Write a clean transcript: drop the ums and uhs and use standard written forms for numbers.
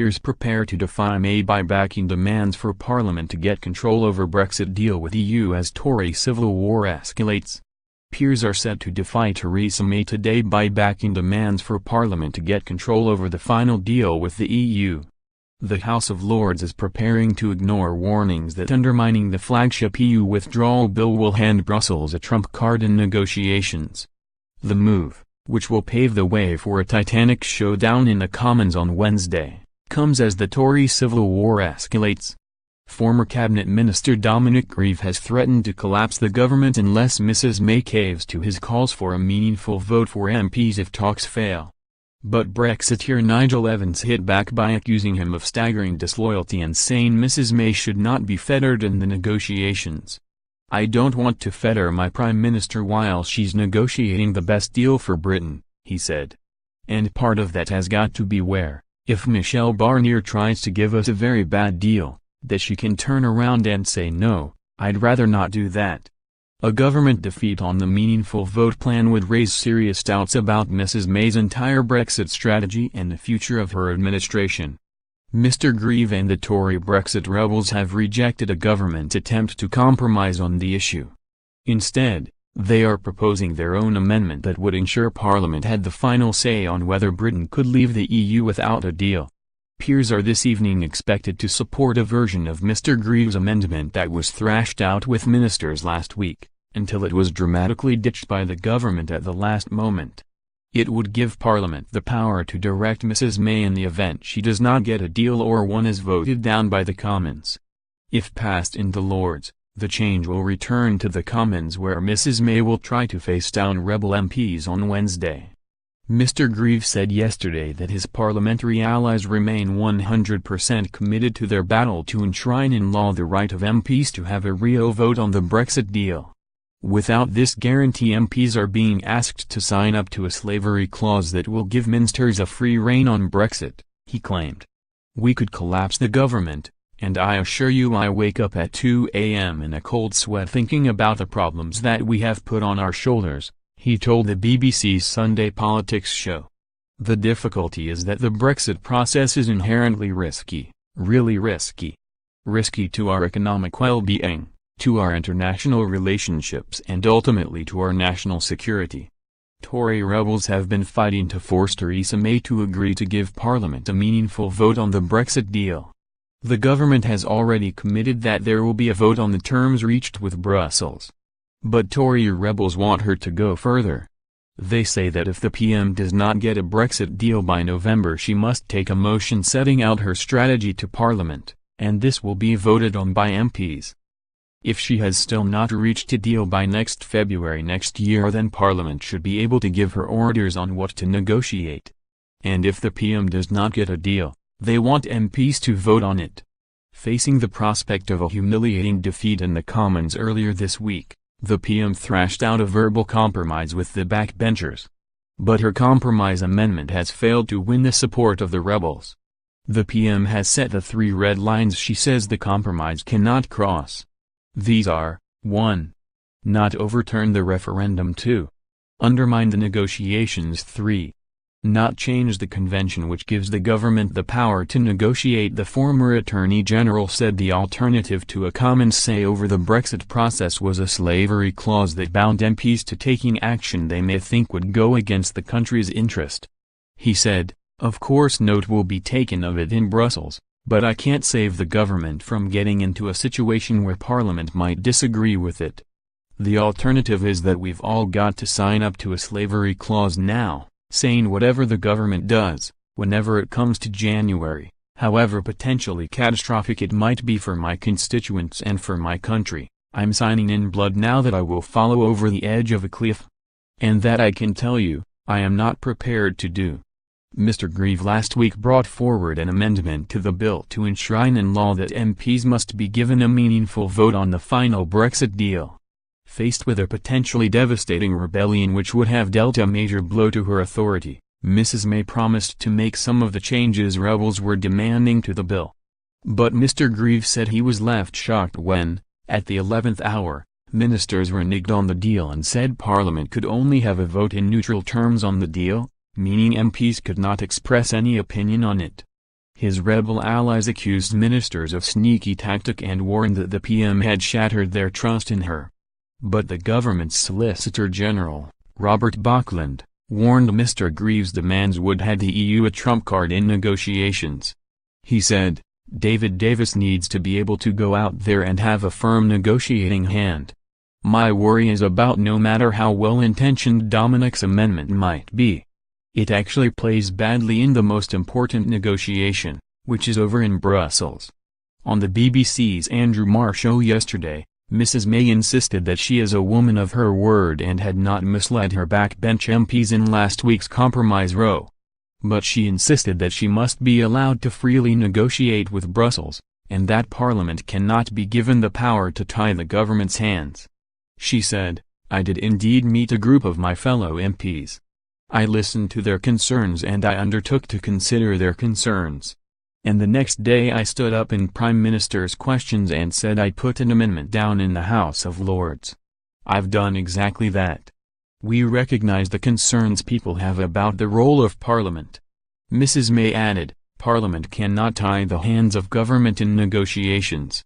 peers prepare to defy May by backing demands for Parliament to get control over Brexit deal with EU as Tory civil war escalates. Peers are set to defy Theresa May today by backing demands for Parliament to get control over the final deal with the EU. The House of Lords is preparing to ignore warnings that undermining the flagship EU Withdrawal Bill will hand Brussels a trump card in negotiations. The move, which will pave the way for a titanic showdown in the Commons on Wednesday, comes as the Tory civil war escalates. Former Cabinet Minister Dominic Grieve has threatened to collapse the government unless Mrs May caves to his calls for a meaningful vote for MPs if talks fail. But Brexiteer Nigel Evans hit back by accusing him of staggering disloyalty and saying Mrs May should not be fettered in the negotiations. "I don't want to fetter my Prime Minister while she's negotiating the best deal for Britain," he said. "And part of that has got to be where, if Michel Barnier tries to give us a very bad deal, that she can turn around and say no, I'd rather not do that." A government defeat on the meaningful vote plan would raise serious doubts about Mrs May's entire Brexit strategy and the future of her administration. Mr Grieve and the Tory Brexit rebels have rejected a government attempt to compromise on the issue. Instead, they are proposing their own amendment that would ensure Parliament had the final say on whether Britain could leave the EU without a deal. Peers are this evening expected to support a version of Mr Grieve's amendment that was thrashed out with ministers last week, until it was dramatically ditched by the government at the last moment. It would give Parliament the power to direct Mrs May in the event she does not get a deal or one is voted down by the Commons. If passed in the Lords, the change will return to the Commons where Mrs May will try to face down rebel MPs on Wednesday. Mr Grieve said yesterday that his parliamentary allies remain 100% committed to their battle to enshrine in law the right of MPs to have a real vote on the Brexit deal. Without this guarantee, MPs are being asked to sign up to a slavery clause that will give ministers a free rein on Brexit, he claimed. "We could collapse the government, and I assure you I wake up at 2 a.m. in a cold sweat thinking about the problems that we have put on our shoulders," he told the BBC's Sunday Politics show. "The difficulty is that the Brexit process is inherently risky, really risky. Risky to our economic well-being, to our international relationships and ultimately to our national security." Tory rebels have been fighting to force Theresa May to agree to give Parliament a meaningful vote on the Brexit deal. The government has already committed that there will be a vote on the terms reached with Brussels. But Tory rebels want her to go further. They say that if the PM does not get a Brexit deal by November, she must take a motion setting out her strategy to Parliament, and this will be voted on by MPs. If she has still not reached a deal by next February next year, then Parliament should be able to give her orders on what to negotiate. And if the PM does not get a deal, they want MPs to vote on it. Facing the prospect of a humiliating defeat in the Commons earlier this week, the PM thrashed out a verbal compromise with the backbenchers. But her compromise amendment has failed to win the support of the rebels. The PM has set the 3 red lines she says the compromise cannot cross. These are, 1. Not overturn the referendum. 2. Undermine the negotiations. 3. Not change the convention which gives the government the power to negotiate. The former Attorney General said the alternative to a Commons say over the Brexit process was a slavery clause that bound MPs to taking action they may think would go against the country's interest. He said, "Of course note will be taken of it in Brussels, but I can't save the government from getting into a situation where Parliament might disagree with it. The alternative is that we've all got to sign up to a slavery clause now, saying whatever the government does, whenever it comes to January, however potentially catastrophic it might be for my constituents and for my country, I'm signing in blood now that I will follow over the edge of a cliff. And that I can tell you, I am not prepared to do." Mr Grieve last week brought forward an amendment to the bill to enshrine in law that MPs must be given a meaningful vote on the final Brexit deal. Faced with a potentially devastating rebellion which would have dealt a major blow to her authority, Mrs May promised to make some of the changes rebels were demanding to the bill. But Mr Grieve said he was left shocked when, at the 11th hour, ministers reneged on the deal and said Parliament could only have a vote in neutral terms on the deal, meaning MPs could not express any opinion on it. His rebel allies accused ministers of sneaky tactic and warned that the PM had shattered their trust in her. But the government's Solicitor General, Robert Buckland, warned Mr. Greaves' demands would hand the EU a trump card in negotiations. He said, "David Davis needs to be able to go out there and have a firm negotiating hand. My worry is about no matter how well-intentioned Dominic's amendment might be. It actually plays badly in the most important negotiation, which is over in Brussels." On the BBC's Andrew Marr show yesterday, Mrs. May insisted that she is a woman of her word and had not misled her backbench MPs in last week's compromise row. But she insisted that she must be allowed to freely negotiate with Brussels, and that Parliament cannot be given the power to tie the government's hands. She said, "I did indeed meet a group of my fellow MPs. I listened to their concerns and I undertook to consider their concerns. And the next day I stood up in Prime Minister's questions and said I'd put an amendment down in the House of Lords. I've done exactly that. We recognize the concerns people have about the role of Parliament." Mrs. May added, "Parliament cannot tie the hands of government in negotiations.